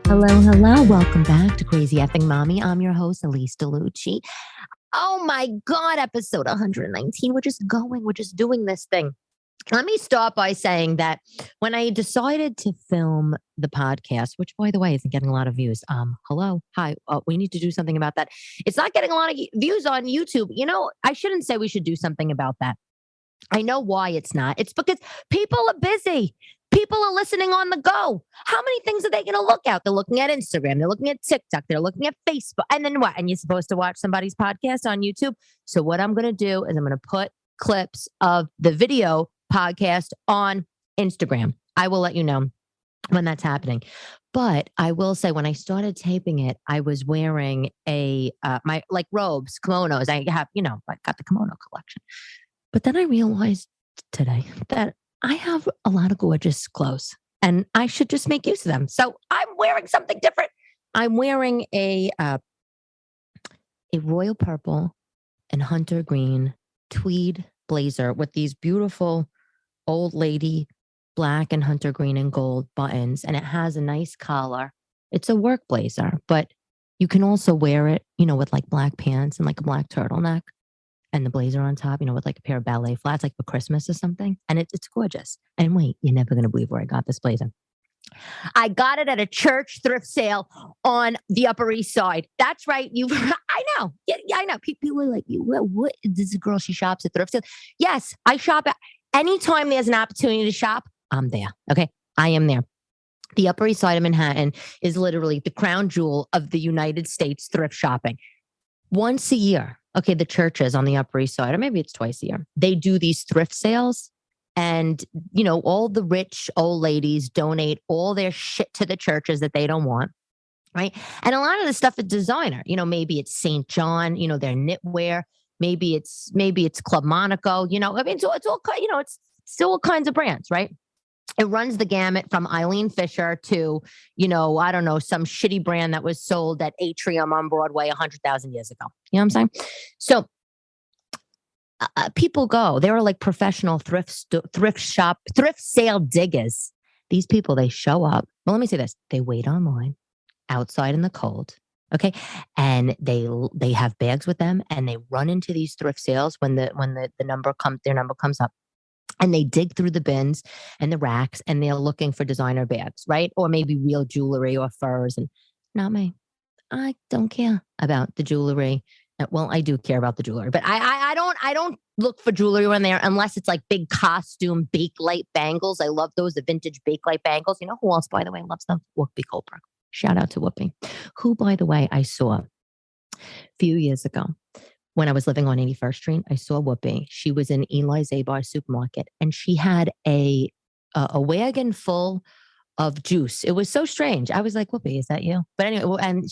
Hello. Welcome back to Crazy Effing Mommy. I'm your host, Elyse DeLucci. Oh my God, episode 119. We're just going. We're just doing this thing. Let me start by saying that when I decided to film the podcast, which by the way isn't getting a lot of views. Hi. We need to do something about that. It's not getting a lot of views on YouTube. You know, I shouldn't say we should do something about that. I know why it's not. It's because people are busy. People are listening on the go. How many things are they going to look at? They're looking at Instagram. They're looking at TikTok. They're looking at Facebook. And then what? And you're supposed to watch somebody's podcast on YouTube. So what I'm going to do is I'm going to put clips of the video podcast on Instagram. I will let you know when that's happening. But I will say when I started taping it, I was wearing my like robes, kimonos. I got the kimono collection. But then I realized today that I have a lot of gorgeous clothes and I should just make use of them. So I'm wearing something different. I'm wearing a royal purple and hunter green tweed blazer with these beautiful old lady black and hunter green and gold buttons. And it has a nice collar. It's a work blazer, but you can also wear it, with like black pants and like a black turtleneck. And the blazer on top, with like a pair of ballet flats, like for Christmas or something. And it's gorgeous. And wait, you're never going to believe where I got this blazer. I got it at a church thrift sale on the Upper East Side. That's right. I know. Yeah, I know. People are like, what? This is a girl, she shops at thrift sale. Yes, I shop at anytime there's an opportunity to shop, I'm there. Okay. I am there. The Upper East Side of Manhattan is literally the crown jewel of the United States thrift shopping. Once a year, okay, the churches on the Upper East Side, or maybe it's twice a year, they do these thrift sales. And, all the rich old ladies donate all their shit to the churches that they don't want. Right. And a lot of the stuff is designer. Maybe it's St. John, their knitwear. Maybe it's Club Monaco. I mean, it's all, it's still all kinds of brands. Right. It runs the gamut from Eileen Fisher to, I don't know, some shitty brand that was sold at Atrium on Broadway 100,000 years ago. You know what I'm saying? So people go. They are like professional thrift sale diggers. These people, they show up. Well, let me say this. They wait online, outside in the cold. Okay. And they have bags with them and they run into these thrift sales when their number comes up. And they dig through the bins and the racks and they're looking for designer bags, right? Or maybe real jewelry or furs. And not me. I don't care about the jewelry. Well, I do care about the jewelry, but I don't look for jewelry when they're, unless it's like big costume Bakelite bangles. I love those, the vintage Bakelite bangles. You know who else, by the way, loves them? Whoopi Goldberg. Shout out to Whoopi, who, by the way, I saw a few years ago. When I was living on 81st Street, I saw Whoopi. She was in Eli Zabar supermarket and she had a wagon full of juice. It was so strange. I was like, Whoopi, is that you? But anyway, and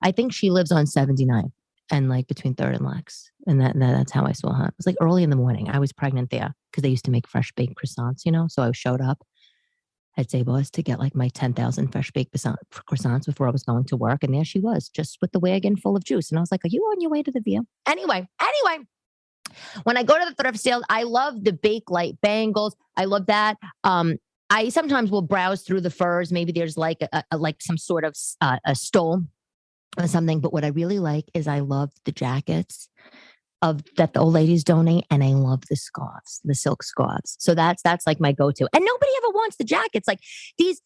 I think she lives on 79 and like between 3rd and Lex. And that's how I saw her. It was like early in the morning. I was pregnant there because they used to make fresh baked croissants, So I showed up at Zabar's to get like my 10,000 fresh baked croissants before I was going to work. And there she was, just with the wagon full of juice. And I was like, are you on your way to the View? Anyway, when I go to the thrift sales, I love the Bakelite bangles. I love that. I sometimes will browse through the furs. Maybe there's like like some sort of a stole or something. But what I really like is I love the jackets that the old ladies donate, and I love the scarves, the silk scarves. So that's like my go-to. And nobody ever wants the jackets. Like these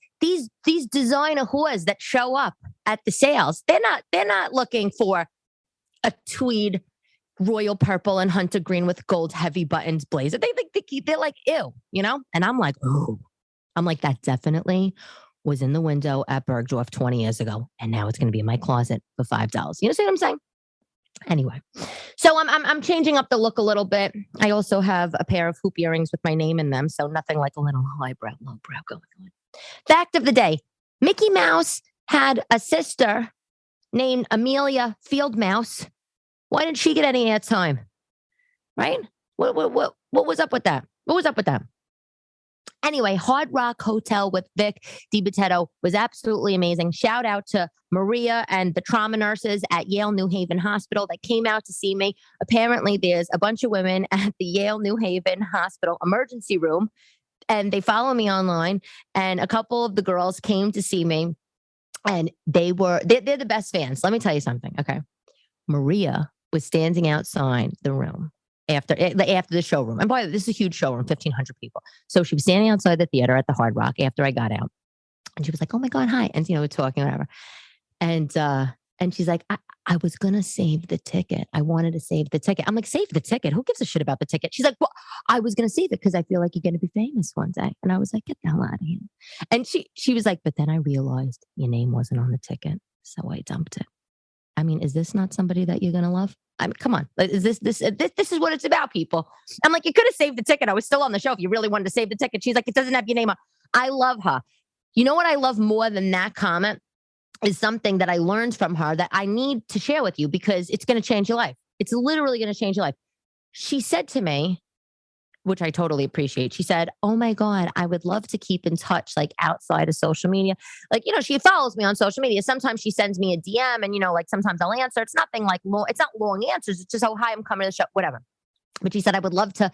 designer whores that show up at the sales, they're not looking for a tweed royal purple and hunter green with gold heavy buttons blazer. They're like, ew, And I'm like, oh, that definitely was in the window at Bergdorf 20 years ago, and now it's going to be in my closet for $5. You know what I'm saying? Anyway, so I'm changing up the look a little bit. I also have a pair of hoop earrings with my name in them, so nothing like a little highbrow, lowbrow going on. Fact of the day: Mickey Mouse had a sister named Amelia Fieldmouse. Why didn't she get any airtime? Right? What was up with that? What was up with that? Anyway, Hard Rock Hotel with Vic Dibitteto was absolutely amazing. Shout out to Maria and the trauma nurses at Yale New Haven Hospital that came out to see me. Apparently, there's a bunch of women at the Yale New Haven Hospital emergency room and they follow me online. And a couple of the girls came to see me, and they're the best fans. Let me tell you something. Okay. Maria was standing outside the room after the showroom. And by the way, this is a huge showroom, 1,500 people. So she was standing outside the theater at the Hard Rock after I got out. And she was like, oh my God, hi. And, we're talking, whatever. And she's like, I was going to save the ticket. I wanted to save the ticket. I'm like, save the ticket? Who gives a shit about the ticket? She's like, well, I was going to save it because I feel like you're going to be famous one day. And I was like, get the hell out of here. And she was like, but then I realized your name wasn't on the ticket. So I dumped it. I mean, is this not somebody that you're going to love? I mean, come on. Is this is what it's about, people. I'm like, you could have saved the ticket. I was still on the show if you really wanted to save the ticket. She's like, it doesn't have your name on. I love her. You know what I love more than that comment is something that I learned from her that I need to share with you because it's going to change your life. It's literally going to change your life. She said to me, which I totally appreciate. She said, oh my God, I would love to keep in touch, like outside of social media. Like, she follows me on social media. Sometimes she sends me a DM and, like sometimes I'll answer. It's nothing like it's not long answers. It's just, oh, hi, I'm coming to the show, whatever. But she said, I would love to,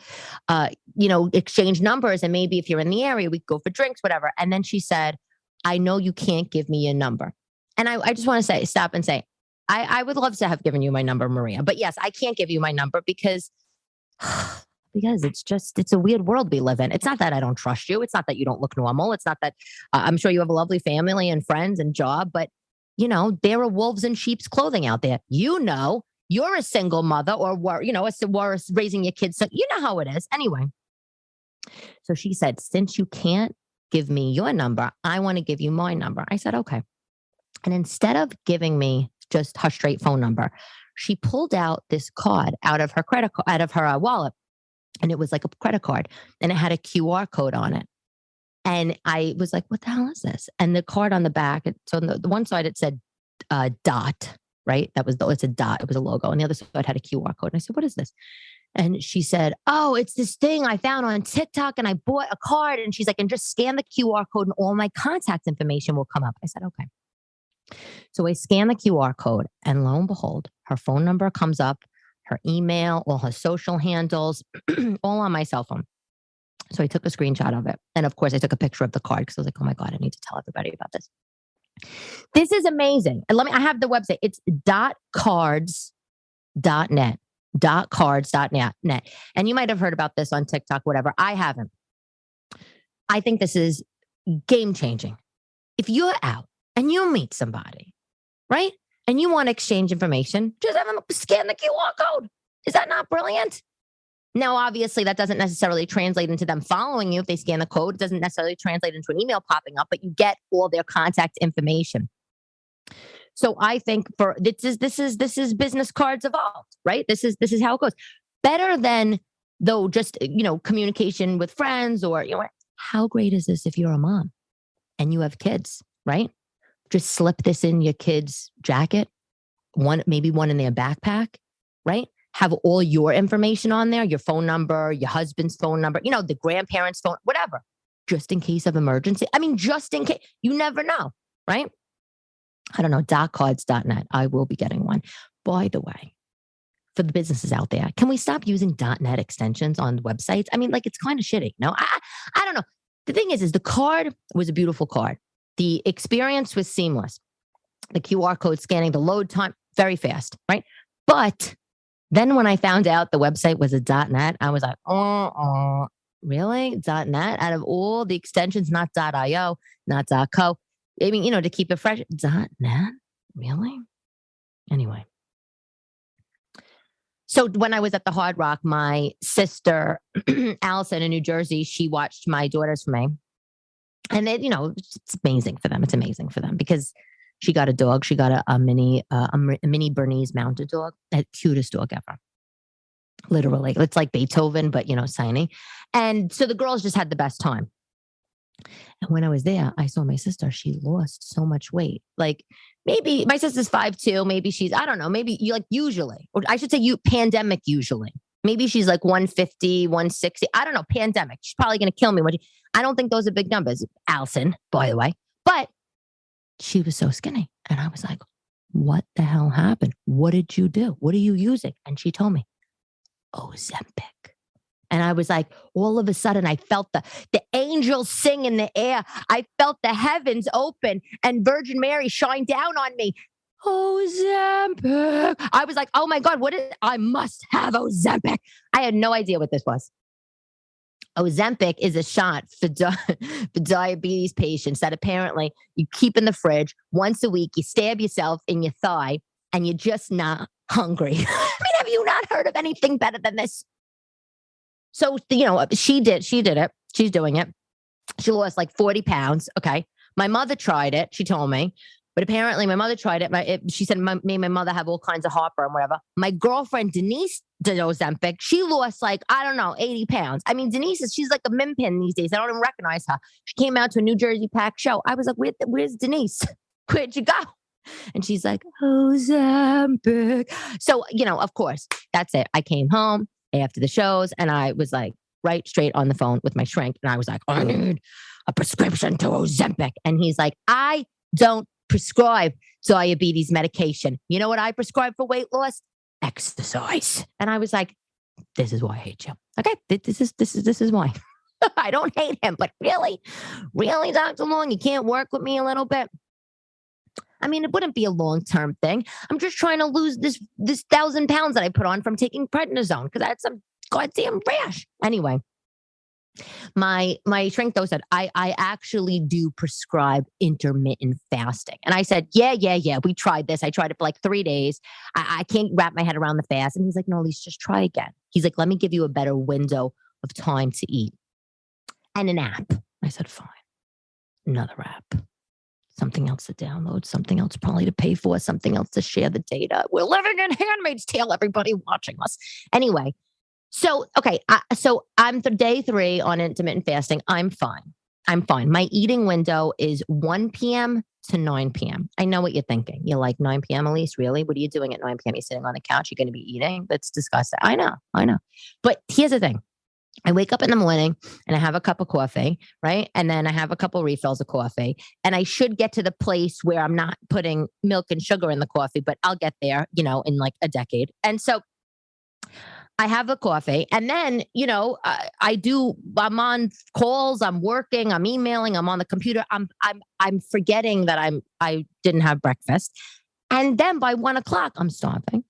exchange numbers. And maybe if you're in the area, we could go for drinks, whatever. And then she said, I know you can't give me your number. And I just want to stop and say, I would love to have given you my number, Maria. But yes, I can't give you my number because it's a weird world we live in. It's not that I don't trust you. It's not that you don't look normal. It's not that I'm sure you have a lovely family and friends and job, but there are wolves in sheep's clothing out there. You're a single mother or raising your kids. So you know how it is. Anyway. So she said, since you can't give me your number, I want to give you my number. I said, okay. And instead of giving me just her straight phone number, she pulled out this card out of her wallet. And it was like a credit card and it had a QR code on it. And I was like, what the hell is this? And the card on the back, so on the one side it said dot, right? It's a dot. It was a logo. And the other side had a QR code. And I said, what is this? And she said, oh, it's this thing I found on TikTok and I bought a card. And she's like, and just scan the QR code and all my contact information will come up. I said, okay. So I scan the QR code and lo and behold, her phone number comes up, her email, all her social handles, all on my cell phone. So I took a screenshot of it. And of course, I took a picture of the card because I was like, oh my God, I need to tell everybody about this. This is amazing. And I have the website. It's .cards.net. .cards.net. And you might have heard about this on TikTok, whatever. I haven't. I think this is game changing. If you're out and you meet somebody, right? And you want to exchange information, just have them scan the QR code. Is that not brilliant? Now, obviously, that doesn't necessarily translate into them following you. If they scan the code, it doesn't necessarily translate into an email popping up, but you get all their contact information. So I think this is business cards evolved, right? This is how it goes. Better than though just communication with friends or how great is this if you're a mom and you have kids, right? Just slip this in your kid's jacket, maybe one in their backpack, right? Have all your information on there, your phone number, your husband's phone number, the grandparents' phone, whatever, just in case of emergency. I mean, just in case, you never know, right? I don't know, .cards.net. I will be getting one. By the way, for the businesses out there, can we stop using .net extensions on websites? I mean, it's kind of shitty. No, I don't know. The thing is the card was a beautiful card. The experience was seamless. The QR code scanning, the load time, very fast, right? But then when I found out the website was a .net, I was like, really? .net? Out of all the extensions, not .io, not .co. I mean, to keep it fresh, .net? Really? Anyway. So when I was at the Hard Rock, my sister, Allison in New Jersey, she watched my daughters for me. And then, it's amazing for them. It's amazing for them because she got a dog. She got a mini Bernese mounted dog, the cutest dog ever. Literally, it's like Beethoven, but tiny. And so the girls just had the best time. And when I was there, I saw my sister. She lost so much weight. Like maybe my sister's 5'2". Maybe she's, I don't know. Maybe usually, or I should say pandemic usually. Maybe she's like 150, 160. I don't know. Pandemic. She's probably going to kill me. I don't think those are big numbers. Allison, by the way. But she was so skinny. And I was like, what the hell happened? What did you do? What are you using? And she told me, Ozempic. And I was like, all of a sudden, I felt the angels sing in the air. I felt the heavens open and Virgin Mary shine down on me. Ozempic. I was like, oh my God, I must have Ozempic. I had no idea what this was. Ozempic is a shot for diabetes patients that apparently you keep in the fridge once a week. You stab yourself in your thigh and you're just not hungry. I mean, have you not heard of anything better than this? So, she did it. She's doing it. She lost like 40 pounds. Okay. My mother tried it. She told me. But apparently my mother tried it. She said made my mother have all kinds of heartburn, whatever. My girlfriend, Denise, did Ozempic. She lost like, I don't know, 80 pounds. I mean, she's like a min pin these days. I don't even recognize her. She came out to a New Jersey Pack show. I was like, where's Denise? Where'd you go? And she's like, Ozempic. So, of course, that's it. I came home after the shows and I was like, right straight on the phone with my shrink. And I was like, I need a prescription to Ozempic. And he's like, I don't prescribe diabetes medication. You know what I prescribe for weight loss? Exercise. And I was like, this is why I hate you. Okay, this is why. I don't hate him, but really, Dr. Long, you can't work with me a little bit? I mean, it wouldn't be a long-term thing. I'm just trying to lose this 1,000 pounds that I put on from taking prednisone because I had some goddamn rash. Anyway, my shrink though said, I actually do prescribe intermittent fasting. And I said, yeah. We tried this. I tried it for like 3 days. I can't wrap my head around the fast. And he's like, no, Elyse, just try again. He's like, let me give you a better window of time to eat. And an app. I said, fine. Another app. Something else to download, something else probably to pay for, something else to share the data. We're living in Handmaid's Tale, everybody watching us. Anyway, so, okay. So I'm day 3 on intermittent fasting. I'm fine. My eating window is 1 p.m. to 9 p.m. I know what you're thinking. You're like, 9 p.m., Elyse? Really? What are you doing at 9 p.m.? You're sitting on the couch. You're going to be eating? That's disgusting. I know. But here's the thing. I wake up in the morning and I have a cup of coffee, right? And then I have a couple refills of coffee. And I should get to the place where I'm not putting milk and sugar in the coffee, but I'll get there, in like a decade. And so I have a coffee and then, I'm on calls, I'm working, I'm emailing, I'm on the computer. I'm forgetting that I didn't have breakfast. And then by 1:00, I'm starving,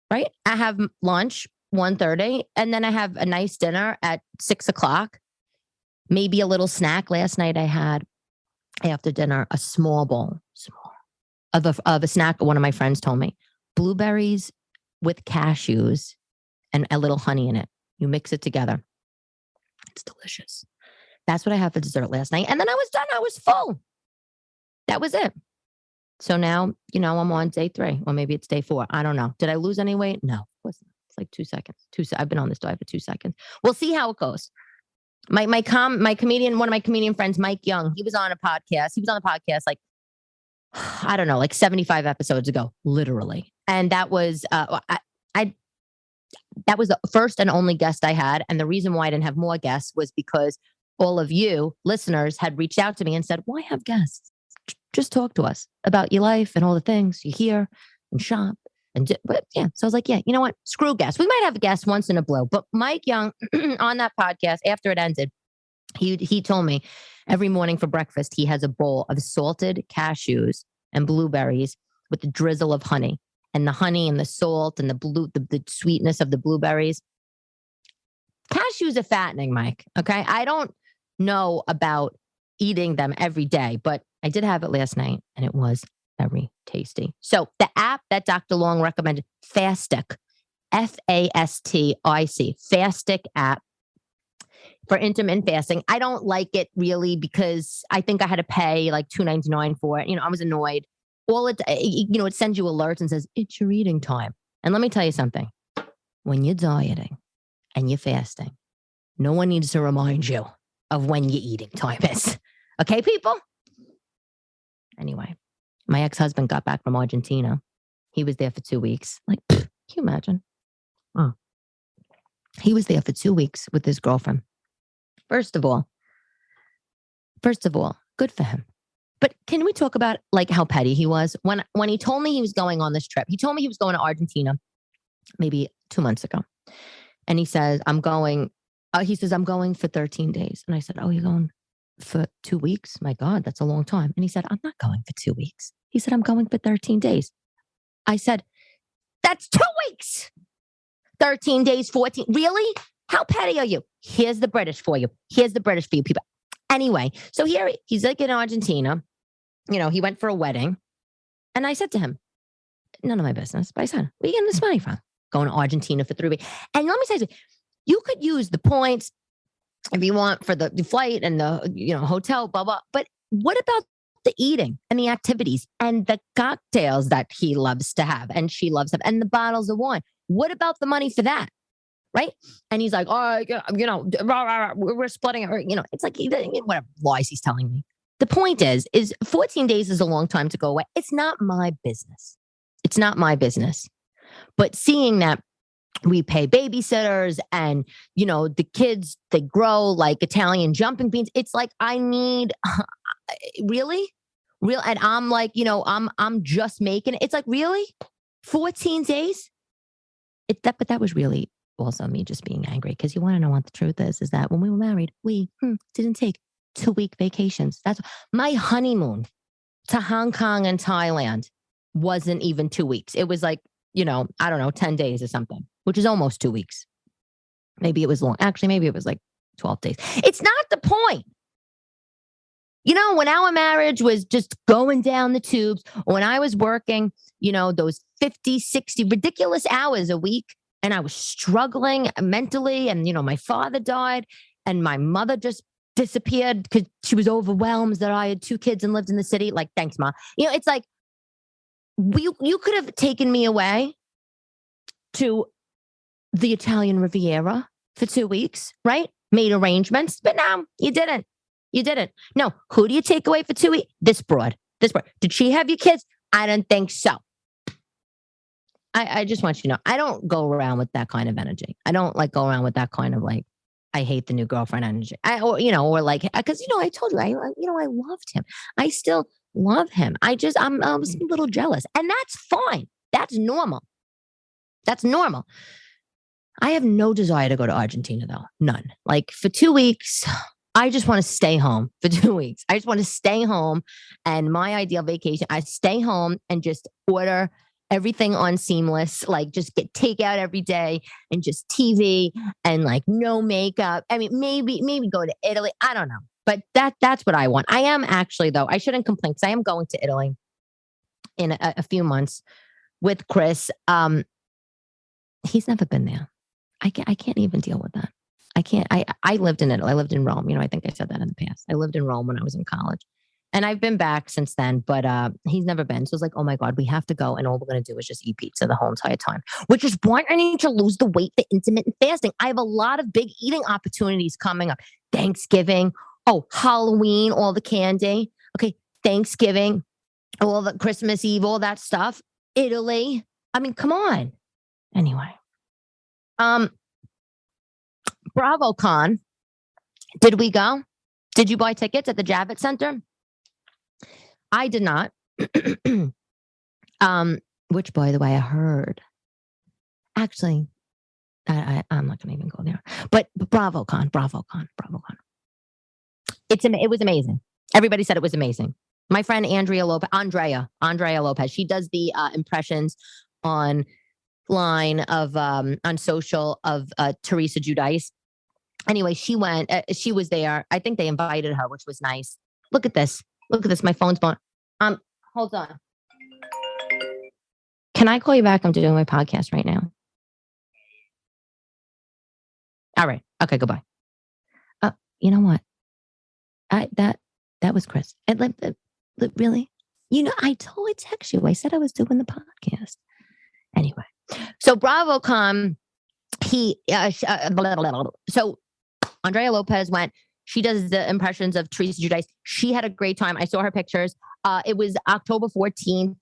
right? I have lunch 1:30, and then I have a nice dinner at 6:00. Maybe a little snack. Last night I had after dinner a small bowl of a snack. One of my friends told me blueberries with cashews and a little honey in it. You mix it together. It's delicious. That's what I had for dessert last night, and then I was done. I was full. That was it. So now I'm on day 3, or maybe it's day 4. I don't know. Did I lose any weight? No. Like 2 seconds. I've been on this diet for 2 seconds. We'll see how it goes. One of my comedian friends, Mike Young, he was on a podcast. He was on the podcast like, I don't know, like 75 episodes ago, literally. And that was, that was the first and only guest I had. And the reason why I didn't have more guests was because all of you listeners had reached out to me and said, why have guests? Just talk to us about your life and all the things you hear and shop. But yeah, so I was like, yeah, you know what? Screw guests. We might have a guest once in a blue. But Mike Young on that podcast, after it ended, he told me every morning for breakfast, he has a bowl of salted cashews and blueberries with a drizzle of honey. And the honey and the salt and the sweetness of the blueberries. Cashews are fattening, Mike. Okay. I don't know about eating them every day, but I did have it last night and it was very tasty. So the app that Dr. Long recommended, Fastic, Fastic, Fastic app for intermittent fasting. I don't like it really because I think I had to pay like $2.99 for it. I was annoyed. It sends you alerts and says, it's your eating time. And let me tell you something. When you're dieting and you're fasting, no one needs to remind you of when your eating time is. Okay, people? Anyway. My ex-husband got back from Argentina. He was there for 2 weeks. Like, can you imagine? Oh. He was there for 2 weeks with his girlfriend. First of all, good for him. But can we talk about like how petty he was? When he told me he was going on this trip, he told me he was going to Argentina maybe 2 months ago. And he says, I'm going He says, I'm going for 13 days. And I said, oh, you're going for 2 weeks? My God, that's a long time. And he said, I'm not going for 2 weeks. He said, I'm going for 13 days. I said, that's 2 weeks. 13 days, 14. Really? How petty are you? Here's the British for you. Here's the British for you people. Anyway, so here he's like in Argentina. You know, he went for a wedding. And I said to him, none of my business. But I said, where are you getting this money from? Going to Argentina for 3 weeks. And let me say something. You could use the points if you want for the flight and the hotel, blah, blah. But what about the eating and the activities and the cocktails that he loves to have and she loves to have and the bottles of wine? What about the money for that? Right? And he's like, oh, we're splitting it. Or, it's like, whatever lies he's telling me. The point is 14 days is a long time to go away. It's not my business. It's not my business. But seeing that we pay babysitters and, the kids, they grow like Italian jumping beans. It's like, I need, really? Real. And I'm like, I'm just making it. It's like, really? 14 days? But that was really also me just being angry, because you want to know what the truth is that when we were married, we didn't take 2-week vacations. That's my honeymoon to Hong Kong and Thailand wasn't even 2 weeks. It was like, I don't know, 10 days or something, which is almost 2 weeks. Maybe it was long. Actually, maybe it was like 12 days. It's not the point. When our marriage was just going down the tubes, when I was working, those 50, 60 ridiculous hours a week, and I was struggling mentally, and, my father died and my mother just disappeared because she was overwhelmed that I had 2 kids and lived in the city. Like, thanks, Ma. It's like, you could have taken me away to the Italian Riviera for 2 weeks, right? Made arrangements, but no, you didn't. You didn't. No, who do you take away for 2 weeks? This broad. Did she have your kids? I don't think so. I just want you to know, I don't go around with that kind of energy. I don't go around with that kind of I hate the new girlfriend energy. Because I told you, I loved him. I still love him. I was a little jealous, and that's fine. That's normal. That's normal. I have no desire to go to Argentina though. None. For 2 weeks, I just want to stay home for 2 weeks. I just want to stay home, and my ideal vacation, I stay home and just order everything on Seamless, just get takeout every day and just TV and no makeup. I mean, maybe go to Italy. I don't know. But that's what I want. I am actually, though, I shouldn't complain, because I am going to Italy in a few months with Chris. He's never been there. I can't even deal with that. I can't. I lived in Italy. I lived in Rome. I think I said that in the past. I lived in Rome when I was in college. And I've been back since then, but he's never been. So it's like, oh my God, we have to go. And all we're going to do is just eat pizza the whole entire time, which is why I need to lose the weight for intermittent fasting. I have a lot of big eating opportunities coming up. Thanksgiving. Oh, Halloween, all the candy. Okay. Thanksgiving, all the Christmas Eve, all that stuff. Italy. I mean, come on. Anyway. Bravocon. Did we go? Did you buy tickets at the Javits Center? I did not. Which, by the way, I heard. Actually, I'm not going to even go there. But Bravocon. It was amazing. Everybody said it was amazing. My friend Andrea Lopez. She does the impressions online of on social of Teresa Giudice. Anyway, she went. She was there. I think they invited her, which was nice. Look at this. My phone's going. Hold on. Can I call you back? I'm doing my podcast right now. All right. Okay. Goodbye. You know what? That was Chris. Really? I totally text you. I said I was doing the podcast. Anyway, so Bravocon. So Andrea Lopez went. She does the impressions of Teresa Giudice. She had a great time. I saw her pictures. It was October 14th,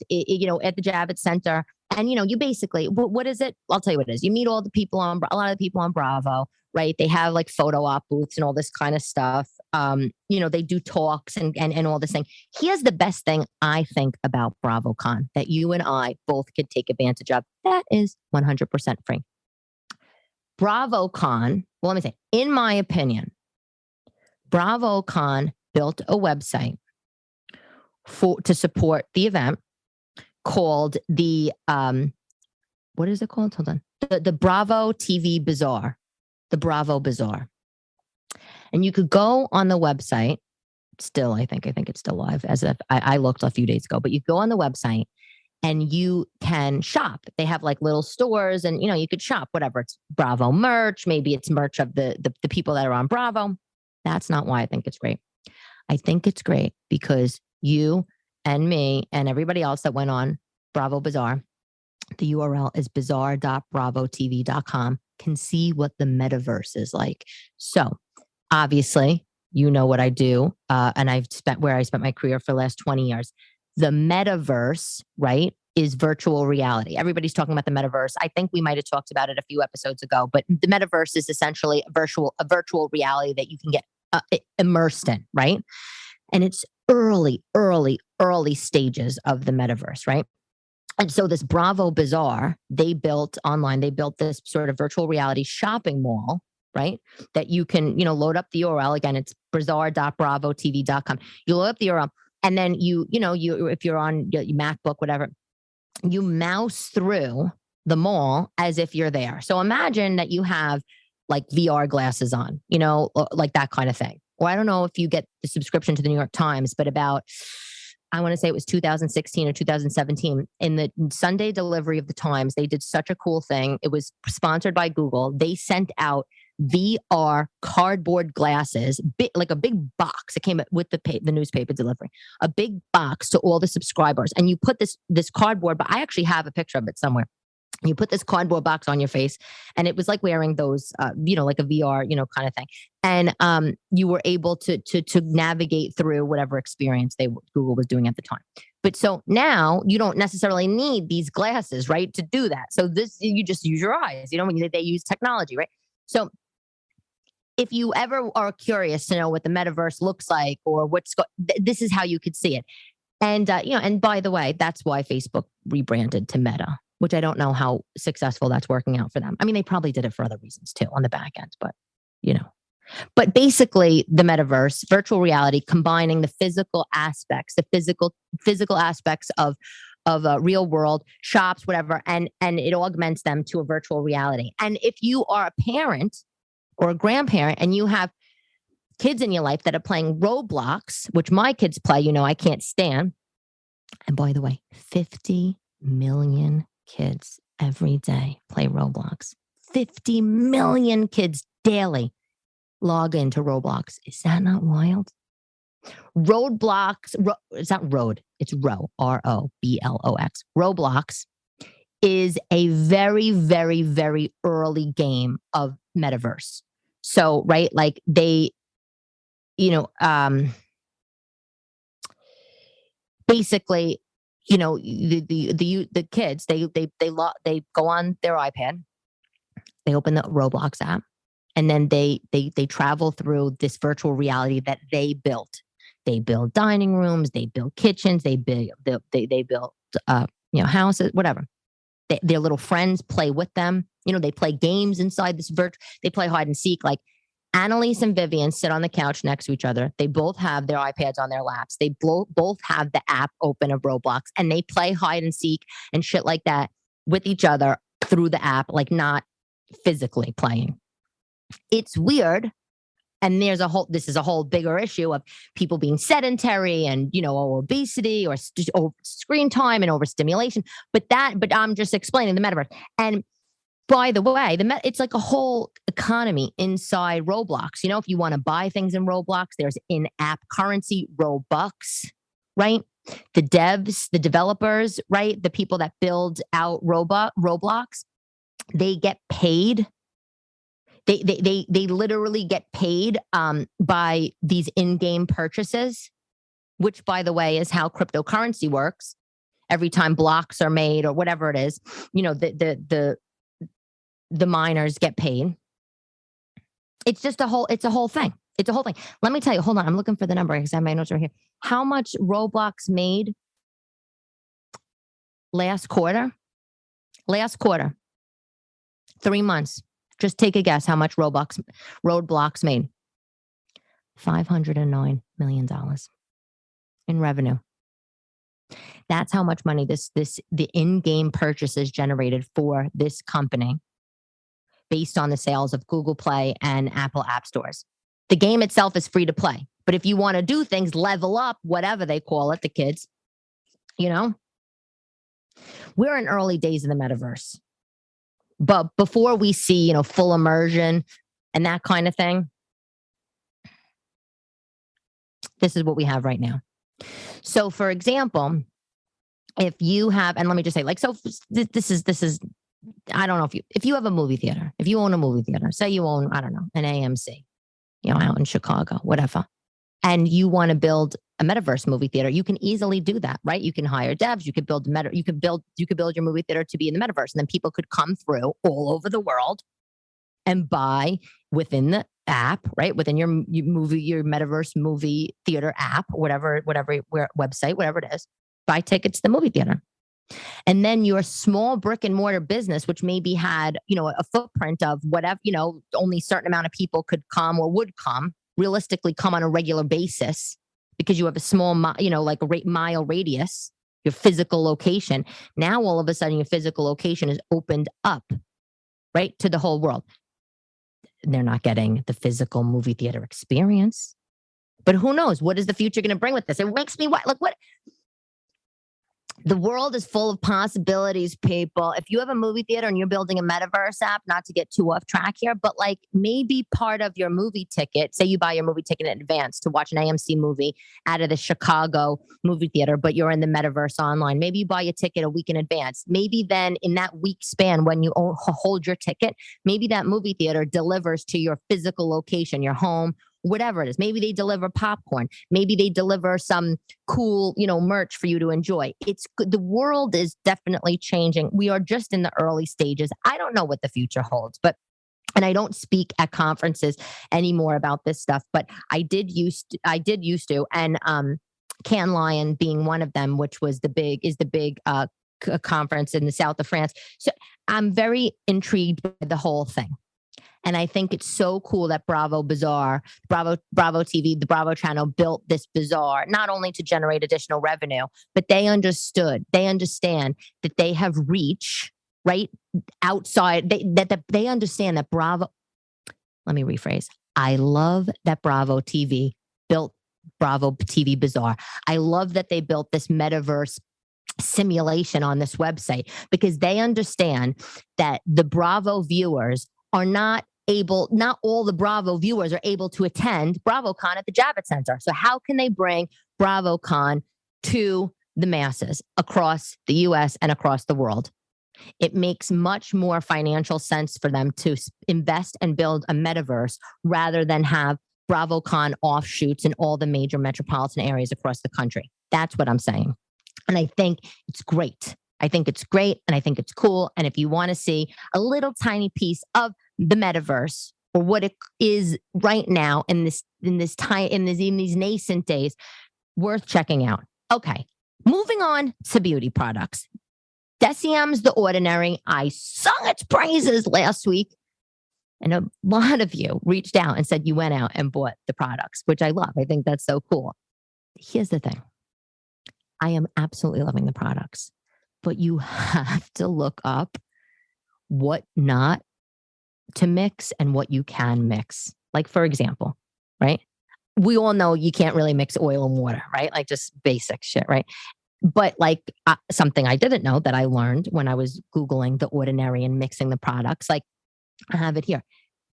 at the Javits Center. And, you basically, what is it? I'll tell you what it is. You meet all the people a lot of the people on Bravo, right? They have photo op booths and all this kind of stuff. They do talks and all this thing. Here's the best thing I think about BravoCon that you and I both could take advantage of. That is 100% free. Bravocon, well, let me say, in my opinion, Bravocon built a website to support the event called the what is it called? Hold on. The Bravo TV Bazaar. The Bravo Bazaar. And you could go on the website. Still, I think it's still live as if I looked a few days ago, but you go on the website and you can shop. They have like little stores and, you could shop whatever. It's Bravo merch. Maybe it's merch of the people that are on Bravo. That's not why I think it's great. I think it's great because you and me and everybody else that went on Bravo Bazaar, the URL is bazaar.bravotv.com, can see what the metaverse is like. So obviously, you know what I do, and I spent my career for the last 20 years. The metaverse, right, is virtual reality. Everybody's talking about the metaverse. I think we might have talked about it a few episodes ago, but the metaverse is essentially a virtual reality that you can get immersed in, right? And it's early stages of the metaverse, right? And so this Bravo Bazaar, they built this sort of virtual reality shopping mall, right? That you can, load up the URL. Again, it's bazaar.bravotv.com. You load up the URL and then you if you're on your MacBook, whatever, you mouse through the mall as if you're there. So imagine that you have like VR glasses on, like that kind of thing. Or I don't know if you get the subscription to the New York Times, but I want to say it was 2016 or 2017. In the Sunday delivery of the Times, they did such a cool thing. It was sponsored by Google. They sent out VR cardboard glasses, like a big box. It came with the newspaper delivery, a big box to all the subscribers. And you put this cardboard, but I actually have a picture of it somewhere. You put this cardboard box on your face and it was like wearing those, like a VR, kind of thing. And you were able to navigate through whatever experience Google was doing at the time. But so now you don't necessarily need these glasses, right, to do that. So you just use your eyes, when they use technology, right? So if you ever are curious to know what the metaverse looks like or this is how you could see it. And, and by the way, that's why Facebook rebranded to Meta, which I don't know how successful that's working out for them. I mean, they probably did it for other reasons too on the back end, but But basically, the metaverse, virtual reality, combining the physical aspects, physical aspects of real world shops, whatever, and it augments them to a virtual reality. And if you are a parent or a grandparent and you have kids in your life that are playing Roblox, which my kids play, I can't stand. And by the way, 50 million kids every day play Roblox. 50 million kids daily log into Roblox. Is that not wild? Roblox, it's not road, it's Roblox. Roblox is a very, very, very early game of metaverse. So, right, like they, basically, the kids, they go on their iPad, they open the Roblox app, and then they travel through this virtual reality that they built. They build dining rooms, they build kitchens, they build houses, whatever. Their little friends play with them. They play games inside this they play hide and seek. Like Annalise and Vivian sit on the couch next to each other. They both have their iPads on their laps. They both have the app open of Roblox, and they play hide and seek and shit like that with each other through the app, like not physically playing. It's weird. And this is a whole bigger issue of people being sedentary and, obesity or screen time and overstimulation. But I'm just explaining the metaverse. And by the way, it's like a whole economy inside Roblox. If you want to buy things in Roblox, there's in-app currency, Robux, right? The devs, the developers, right? The people that build out Roblox, they get paid. They literally get paid by these in-game purchases, which, by the way, is how cryptocurrency works. Every time blocks are made or whatever it is, the miners get paid. It's a whole thing. It's a whole thing. Let me tell you. Hold on, I'm looking for the number because I have my notes right here. How much Roblox made last quarter? 3 months. Just take a guess how much Roadblocks made. $509 million in revenue. That's how much money the in-game purchases generated for this company based on the sales of Google Play and Apple App Stores. The game itself is free to play. But if you want to do things, level up, whatever they call it, the kids, we're in early days of the metaverse. But before we see, full immersion and that kind of thing, this is what we have right now. So, for example, if you have, and let me just say, this is, I don't know if you have a movie theater, if you own a movie theater, say you own, I don't know, an AMC, out in Chicago, whatever, and you want to build a metaverse movie theater, you can easily do that, right? You can hire devs, you could build your movie theater to be in the metaverse, and then people could come through all over the world and buy within the app, right? Within your metaverse movie theater app, whatever website, whatever it is, buy tickets to the movie theater. And then your small brick and mortar business, which maybe had, a footprint of whatever, only a certain amount of people could come or would come, realistically come on a regular basis because you have a small, like a mile radius, your physical location. Now, all of a sudden, your physical location is opened up, right, to the whole world. They're not getting the physical movie theater experience. But who knows? What is the future going to bring with this? It makes me what? The world is full of possibilities, people. If you have a movie theater and you're building a metaverse app, not to get too off track here, but maybe part of your movie ticket, say you buy your movie ticket in advance to watch an AMC movie out of the Chicago movie theater, but you're in the metaverse online. Maybe you buy your ticket a week in advance. Maybe then in that week span when you hold your ticket, maybe that movie theater delivers to your physical location, your home, whatever it is. Maybe they deliver popcorn. Maybe they deliver some cool, merch for you to enjoy. It's good. The world is definitely changing. We are just in the early stages. I don't know what the future holds, and I don't speak at conferences anymore about this stuff, but I did used to, and Cannes Lion being one of them, which was the big conference in the south of France. So I'm very intrigued by the whole thing. And I think it's so cool that Bravo TV, the Bravo channel built this bazaar, not only to generate additional revenue, but they understand that they have reach right outside. They understand that Bravo. Let me rephrase. I love that Bravo TV built Bravo TV Bazaar. I love that they built this metaverse simulation on this website because they understand that the Bravo viewers are not all the Bravo viewers are able to attend Bravocon at the Javits Center. So how can they bring Bravocon to the masses across the US and across the world? It makes much more financial sense for them to invest and build a metaverse rather than have Bravocon offshoots in all the major metropolitan areas across the country. That's what I'm saying. And I think it's great. I think it's great and I think it's cool. And if you want to see a little tiny piece of the metaverse or what it is right now in these nascent days, worth checking out. Okay, moving on to beauty products. Deciem's The Ordinary. I sung its praises last week. And a lot of you reached out and said you went out and bought the products, which I love. I think that's so cool. Here's the thing. I am absolutely loving the products, but you have to look up what not to mix and what you can mix. Like, for example, right? We all know you can't really mix oil and water, right? Like just basic shit, right? But something I didn't know that I learned when I was Googling The Ordinary and mixing the products, like I have it here.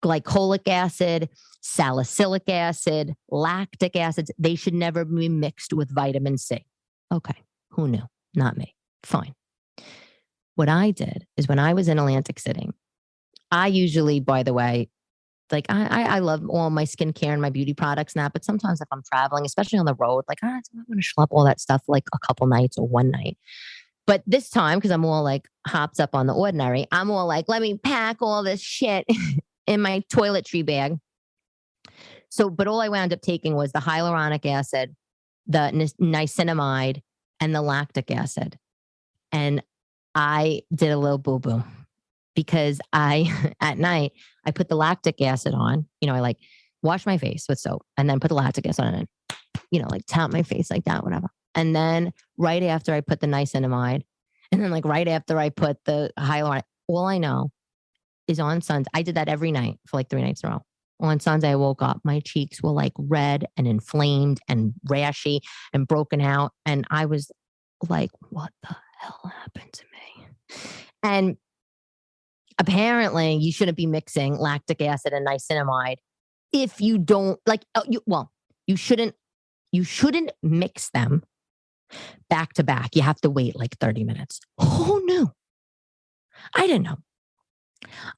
Glycolic acid, salicylic acid, lactic acids, they should never be mixed with vitamin C. Okay, who knew? Not me. Fine. What I did is when I was in Atlantic City, I usually, by the way, I love all my skincare and my beauty products now, but sometimes if I'm traveling, especially on the road, I don't want to schlep all that stuff like a couple nights or one night. But this time, because I'm all hopped up on The Ordinary, I'm all let me pack all this shit in my toiletry bag. So, but all I wound up taking was the hyaluronic acid, the niacinamide, and the lactic acid. And I did a little boo-boo because at night, I put the lactic acid on, I like wash my face with soap and then put the lactic acid on and, like tap my face like that, whatever. And then right after I put the niacinamide and then like right after I put the hyaluronic, all I know is on Sunday, I did that every night for like 3 nights in a row. On Sunday, I woke up, my cheeks were like red and inflamed and rashy and broken out. And I was like, what the hell happened to me? And apparently you shouldn't be mixing lactic acid and niacinamide if you don't like, you shouldn't mix them back to back. You have to wait like 30 minutes. Oh no, I didn't know.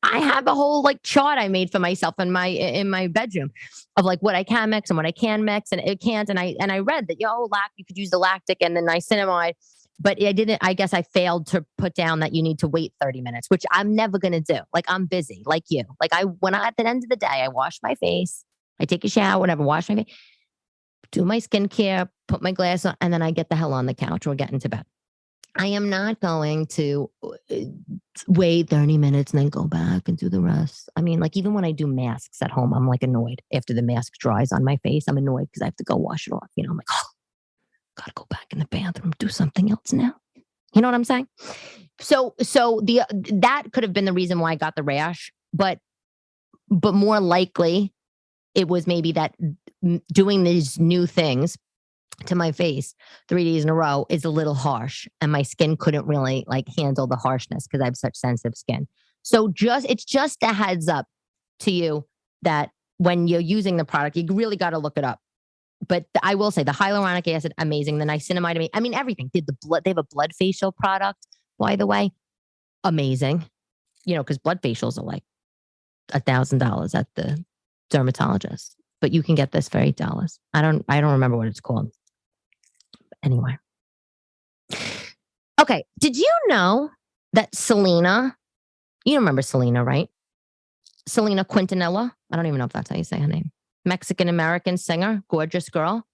I have a whole like chart I made for myself in my bedroom of like what I can mix and what I can mix and it can't. And I read that you could use the lactic and the niacinamide, but I guess I failed to put down that you need to wait 30 minutes, which I'm never going to do. Like I'm busy like you. Like at the end of the day, I wash my face, I take a shower, whatever, wash my face, do my skincare, put my glass on, and then I get the hell on the couch or get into bed. I am not going to wait 30 minutes and then go back and do the rest. I mean, like even when I do masks at home, I'm like annoyed after the mask dries on my face. I'm annoyed because I have to go wash it off. I'm like, oh, gotta go back in the bathroom, do something else now. You know what I'm saying? So that could have been the reason why I got the rash, but more likely it was maybe that doing these new things to my face 3 days in a row is a little harsh and my skin couldn't really like handle the harshness because I have such sensitive skin. So it's just a heads up to you that when you're using the product, you really got to look it up. But I will say the hyaluronic acid, amazing. The niacinamide, I mean, everything. They have a blood facial product, by the way. Amazing. Because blood facials are like $1,000 at the dermatologist, but you can get this for $8. I don't remember what it's called. Anyway. Okay. Did you know that Selena, you remember Selena, right? Selena Quintanilla. I don't even know if that's how you say her name. Mexican-American singer, gorgeous girl.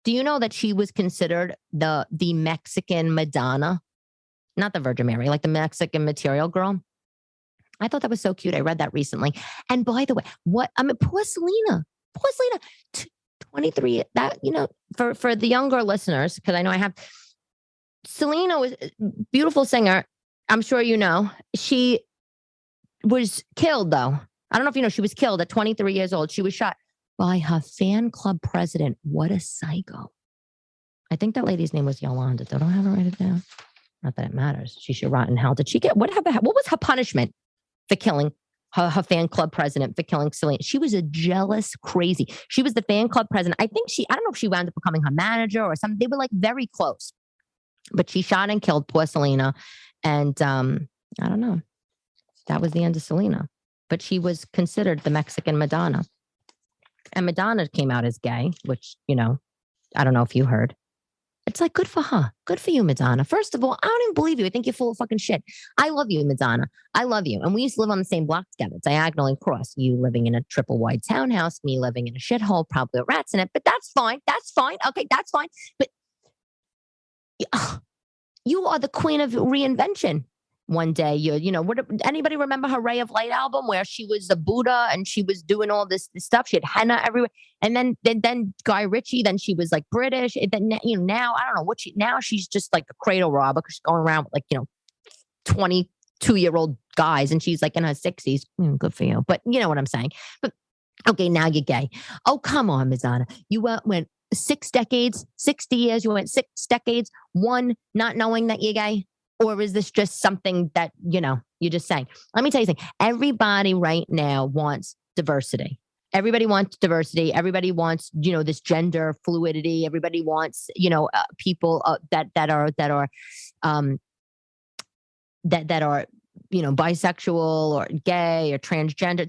Do you know that she was considered the Mexican Madonna? Not the Virgin Mary, like the Mexican material girl. I thought that was so cute. I read that recently. And by the way, poor Selena. 23, that, for the younger listeners, because I know I have, Selena was a beautiful singer. I'm sure you know. She was killed, though. I don't know if you know, she was killed at 23 years old. She was shot by her fan club president. What a psycho. I think that lady's name was Yolanda. Don't I have her write it down? Not that it matters. She should rot in hell. Did she get, what was her punishment for killing her fan club president, for killing Selena? She was a jealous crazy. She was the fan club president. I don't know if she wound up becoming her manager or something. They were like very close, but she shot and killed poor Selena. And I don't know. That was the end of Selena, but she was considered the Mexican Madonna. And Madonna came out as gay, which, I don't know if you heard. It's like, good for her. Good for you, Madonna. First of all, I don't even believe you. I think you're full of fucking shit. I love you, Madonna. I love you. And we used to live on the same block together, diagonally across. You living in a triple wide townhouse, me living in a shithole, probably with rats in it. But that's fine. That's fine. Okay, that's fine. But you are the queen of reinvention. One day, anybody remember her Ray of Light album where she was a Buddha and she was doing all this stuff? She had henna everywhere. And then Guy Ritchie, then she was like British. And then, now, I don't know now she's just like a cradle robber because she's going around with 22-year-old guys and she's like in her 60s. Good for you. But you know what I'm saying? But okay, now you're gay. Oh, come on, Madonna. You went 6 decades, 60 years. You went 6 decades, one not knowing that you're gay. Or is this just something that, you're just saying? Let me tell you something. Everybody right now wants diversity. Everybody wants diversity. Everybody wants, this gender fluidity. Everybody wants, people that are bisexual or gay or transgender.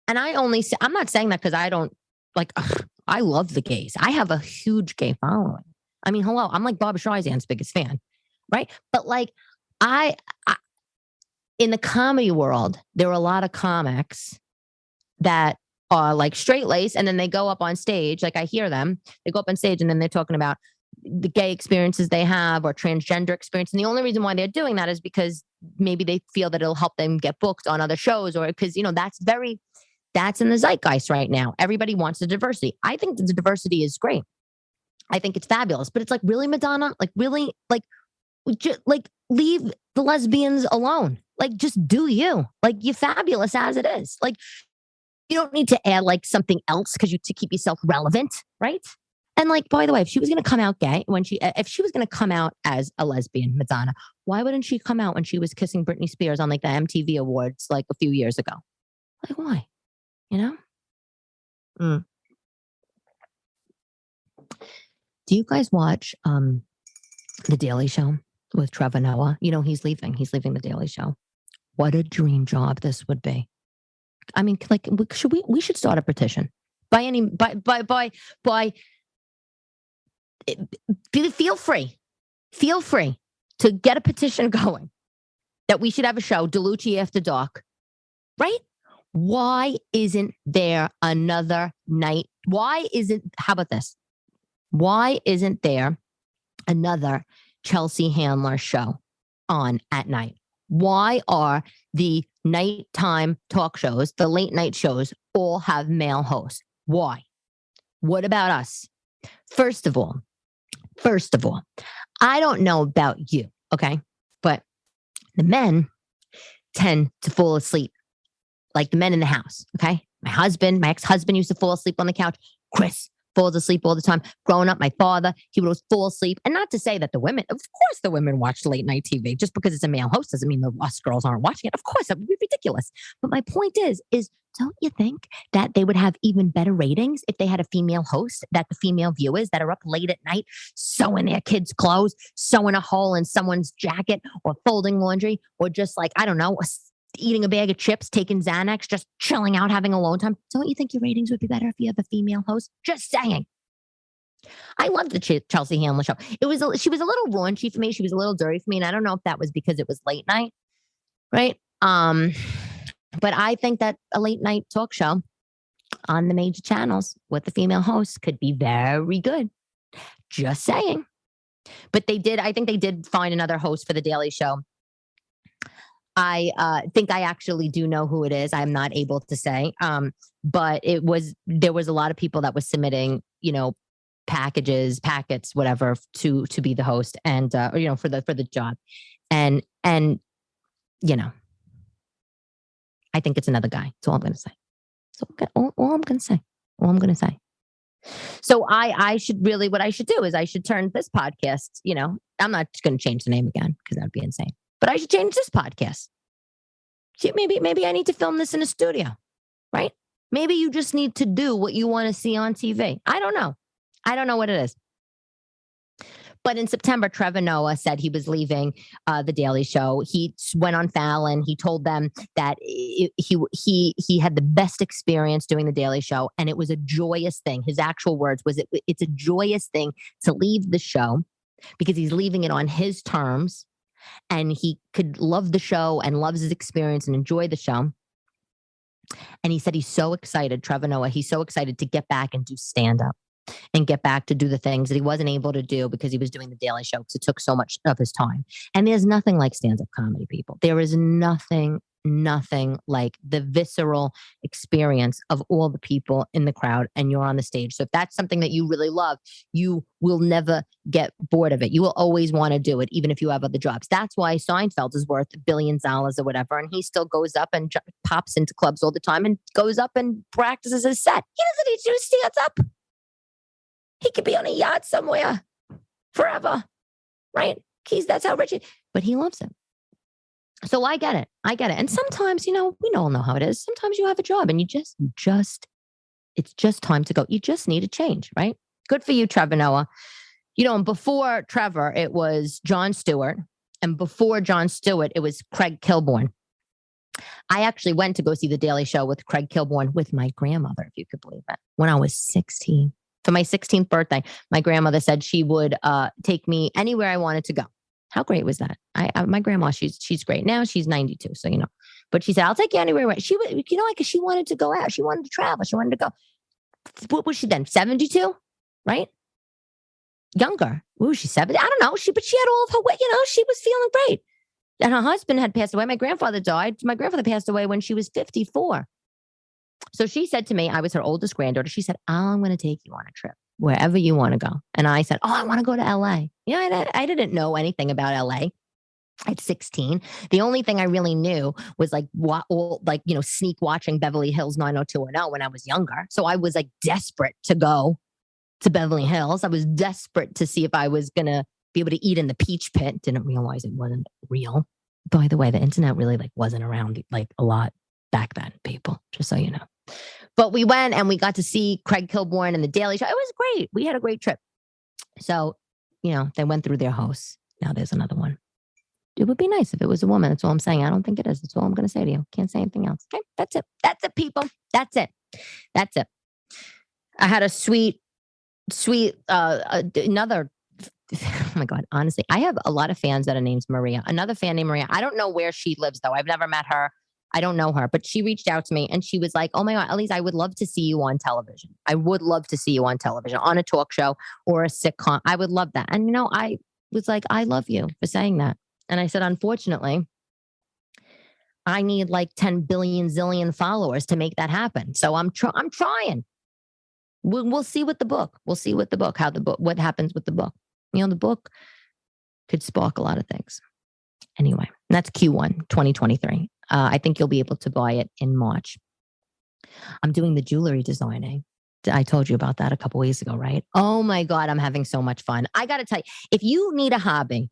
And I'm not saying that because I don't I love the gays. I have a huge gay following. I mean, hello, I'm like Barbra Streisand's biggest fan. Right. But I in the comedy world, there are a lot of comics that are like straight laced and then they go up on stage. Like I hear them, they go up on stage and then they're talking about the gay experiences they have or transgender experience. And the only reason why they're doing that is because maybe they feel that it'll help them get booked on other shows, or because, that's in the zeitgeist right now. Everybody wants the diversity. I think the diversity is great. I think it's fabulous, but it's like, really, Madonna? Like, really? Like, leave the lesbians alone. Like, just do you. Like, you're fabulous as it is. Like, you don't need to add like something else to keep yourself relevant, right? And like, by the way, if she was going to come out gay, if she was going to come out as a lesbian, Madonna, why wouldn't she come out when she was kissing Britney Spears on like the MTV Awards like a few years ago? Like, why? Do you guys watch The Daily Show with Trevor Noah? He's leaving. He's leaving The Daily Show. What a dream job this would be. I mean, like, we should start a petition. Feel free to get a petition going that we should have a show, DeLucci After Dark, right? Why isn't there another night? How about this? Why isn't there another Chelsea Handler show on at night? Why are the nighttime talk shows, the late night shows, all have male hosts? Why? What about us? First of all, I don't know about you, okay? But the men tend to fall asleep, like the men in the house, okay? My ex-husband used to fall asleep on the couch. Chris falls asleep all the time. Growing up, my father, he would always fall asleep. And not to say that of course the women watch late night TV. Just because it's a male host doesn't mean us girls aren't watching it. Of course, that would be ridiculous. But my point is don't you think that they would have even better ratings if they had a female host, that the female viewers that are up late at night sewing their kids' clothes, sewing a hole in someone's jacket, or folding laundry, or just like, I don't know, eating a bag of chips, taking Xanax, just chilling out, having alone time? Don't you think your ratings would be better if you have a female host? Just saying. I loved the Chelsea Handler show. She was a little raunchy for me. She was a little dirty for me. And I don't know if that was because it was late night, right? But I think that a late night talk show on the major channels with the female host could be very good. Just saying. But I think they did find another host for the Daily Show. I think I actually do know who it is. I'm not able to say. But there was a lot of people that was submitting, packets, whatever, to be the host and for the job. And I think it's another guy. That's all I'm going to say. All I'm going to say. So what I should do is I should turn this podcast, I'm not going to change the name again because that would be insane. But I should change this podcast. See, maybe I need to film this in a studio, right? Maybe you just need to do what you want to see on TV. I don't know. I don't know what it is. But in September, Trevor Noah said he was leaving The Daily Show. He went on Fallon. He told them that he had the best experience doing The Daily Show, and it was a joyous thing. His actual words was, it's a joyous thing to leave the show because he's leaving it on his terms, and he could love the show and loves his experience and enjoy the show. And he said he's so excited, Trevor Noah, he's so excited to get back and do stand-up and get back to do the things that he wasn't able to do because he was doing The Daily Show because it took so much of his time. And there's nothing like stand-up comedy, people. There is nothing like the visceral experience of all the people in the crowd and you're on the stage. So if that's something that you really love, you will never get bored of it. You will always want to do it, even if you have other jobs. That's why Seinfeld is worth billions of dollars or whatever. And he still goes up and pops into clubs all the time and goes up and practices his set. He doesn't need to do stands up. He could be on a yacht somewhere forever, right? That's how rich he is. But he loves it. So I get it. And sometimes, we all know how it is. Sometimes you have a job and it's just time to go. You just need a change, right? Good for you, Trevor Noah. And before Trevor, it was Jon Stewart. And before Jon Stewart, it was Craig Kilborn. I actually went to go see The Daily Show with Craig Kilborn with my grandmother, if you could believe it, when I was 16. For my 16th birthday, my grandmother said she would take me anywhere I wanted to go. How great was that? My grandma, she's great now. She's 92, so But she said, "I'll take you anywhere." She would, because she wanted to go out. She wanted to travel. She wanted to go. What was she then? 72, right? younger. Ooh, she's 70. I don't know. But she had all of her, she was feeling great. And her husband had passed away. My grandfather died. My grandfather passed away when she was 54. So she said to me, I was her oldest granddaughter. She said, I'm going to take you on a trip wherever you want to go. And I said, I want to go to LA. I didn't know anything about LA at 16. The only thing I really knew was sneak watching Beverly Hills 90210 when I was younger. So I was like desperate to go to Beverly Hills. I was desperate to see if I was going to be able to eat in the Peach Pit. Didn't realize it wasn't real. By the way, the internet really wasn't around a lot back then, people, just so you know. But we went and we got to see Craig Kilborn and The Daily Show. It was great. We had a great trip. So, they went through their hosts. Now there's another one. It would be nice if it was a woman. That's all I'm saying. I don't think it is. That's all I'm going to say to you. Can't say anything else. Okay, that's it. That's it, people. That's it. That's it. I had a sweet, another. Oh my God. Honestly, I have a lot of fans that are named Maria. Another fan named Maria. I don't know where she lives though. I've never met her. I don't know her, but she reached out to me and she was like, oh my God, Elyse, I would love to see you on television. I would love to see you on television, on a talk show or a sitcom. I would love that. And, I was like, I love you for saying that. And I said, unfortunately, I need 10 billion zillion followers to make that happen. So I'm trying. We'll see with the book. We'll see with the book, what happens with the book. The book could spark a lot of things. Anyway, that's Q1 2023. I think you'll be able to buy it in March. I'm doing the jewelry designing. I told you about that a couple weeks ago, right? Oh my God, I'm having so much fun. I got to tell you, if you need a hobby,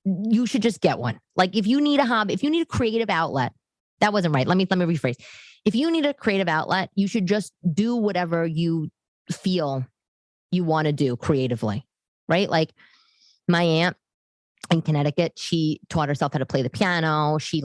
you should just get one. If you need a hobby, if you need a creative outlet, that wasn't right. Let me rephrase. If you need a creative outlet, you should just do whatever you feel you want to do creatively, right? My aunt in Connecticut, she taught herself how to play the piano. She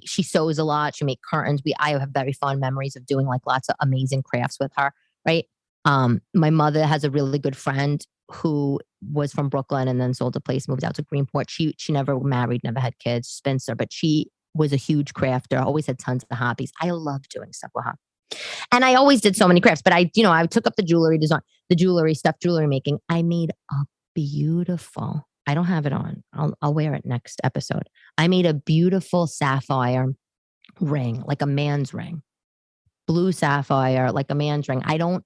she sews a lot. She make curtains. I have very fond memories of doing lots of amazing crafts with her, right? My mother has a really good friend who was from Brooklyn and then sold a place, moved out to Greenport. She never married, never had kids, spinster, but she was a huge crafter, always had tons of hobbies. I love doing stuff with her. And I always did so many crafts, but I took up the jewelry design, the jewelry stuff, jewelry making. I made a beautiful, I don't have it on. I'll wear it next episode. I made a beautiful sapphire ring, like a man's ring, blue sapphire, like a man's ring. I don't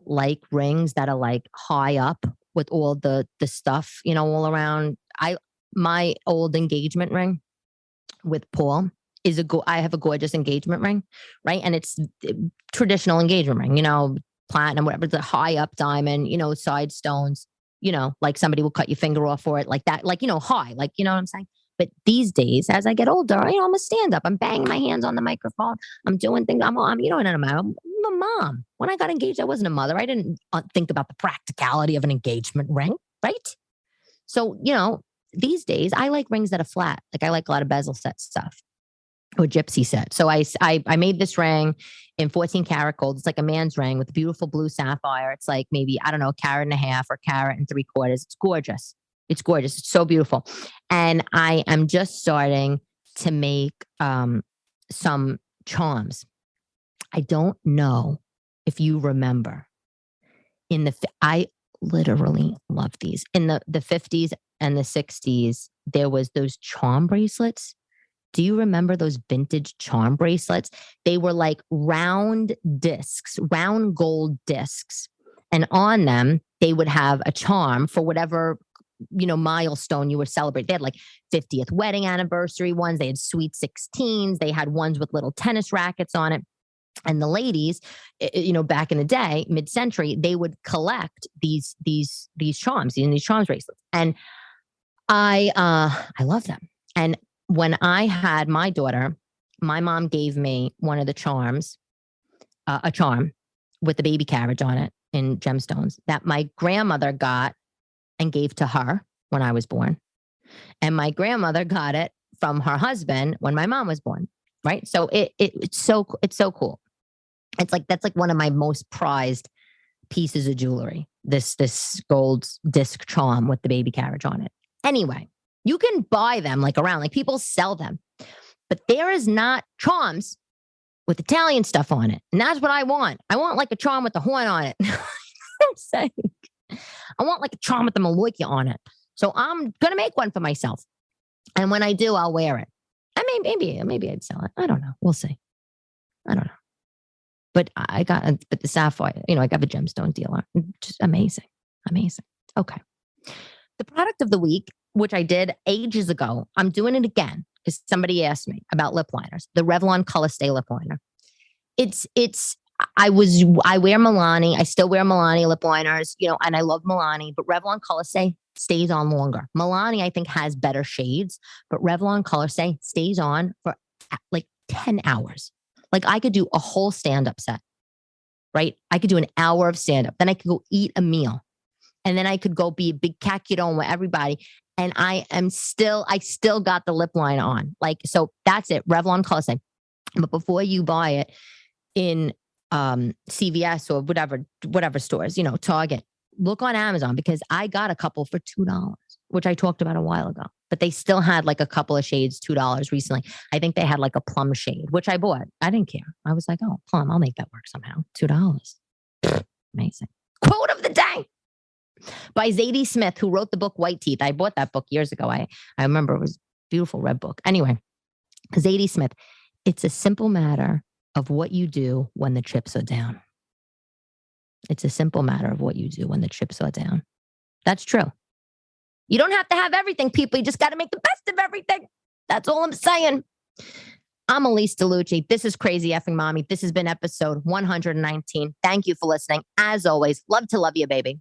like rings that are high up with all the stuff, all around. My old engagement ring with Paul I have a gorgeous engagement ring, right? And it's traditional engagement ring, platinum, whatever, the high up diamond, side stones, somebody will cut your finger off for it like that, high, you know what I'm saying? But these days, as I get older, I'm a stand up. I'm banging my hands on the microphone. I'm doing things. I'm a mom. When I got engaged, I wasn't a mother. I didn't think about the practicality of an engagement ring, right? So, these days I like rings that are flat. I like a lot of bezel set stuff or gypsy set. So I made this ring in 14 karat gold. It's like a man's ring with a beautiful blue sapphire. It's maybe, I don't know, 1.5 carats or 1.75 carats. It's gorgeous. It's gorgeous. It's so beautiful. And I am just starting to make some charms. I don't know if you remember I literally love these. In the 50s and the 60s, there was those charm bracelets. Do you remember those vintage charm bracelets? They were round discs, round gold discs. And on them, they would have a charm for whatever, milestone you were celebrating. They had 50th wedding anniversary ones. They had sweet 16s. They had ones with little tennis rackets on it. And the ladies, back in the day, mid-century, they would collect these charms, these charms bracelets. And I love them. And when I had my daughter, my mom gave me one of the charms, a charm with the baby carriage on it in gemstones that my grandmother got and gave to her when I was born. And my grandmother got it from her husband when my mom was born. Right. So it's so cool. That's one of my most prized pieces of jewelry. This gold disc charm with the baby carriage on it. Anyway, you can buy them around, people sell them, but there is not charms with Italian stuff on it. And that's what I want. I want a charm with the horn on it. I'm saying. I want like a charm with the Maloika on it. So I'm going to make one for myself. And when I do, I'll wear it. I mean, maybe I'd sell it. I don't know. We'll see. I don't know. But but the sapphire, I got the gemstone dealer. Just amazing. Amazing. Okay. The product of the week, which I did ages ago, I'm doing it again because somebody asked me about lip liners, the Revlon colorstay lip liner. I wear Milani. I still wear Milani lip liners, and I love Milani, but Revlon colorstay stays on longer. Milani, I think, has better shades, but Revlon colorstay stays on for like 10 hours. Like I could do a whole stand-up set, right? I could do an hour of stand-up. Then I could go eat a meal. And then I could go be a big cacudon with everybody. And I still got the lip line on. Like, so that's it. Revlon colorstay. But before you buy it in CVS or whatever stores, Target, look on Amazon because I got a couple for $2, which I talked about a while ago. But they still had like a couple of shades, $2 recently. I think they had like a plum shade, which I bought. I didn't care. I was like, oh, plum, I'll make that work somehow. $2. Amazing. Quote of the day by Zadie Smith, who wrote the book White Teeth. I bought that book years ago. I remember it was a beautiful red book. Anyway, Zadie Smith, it's a simple matter of what you do when the chips are down. It's a simple matter of what you do when the chips are down. That's true. You don't have to have everything, people. You just got to make the best of everything. That's all I'm saying. I'm Elyse DeLucci. This is Crazy Effing Mommy. This has been episode 119. Thank you for listening. As always, love to love you, baby.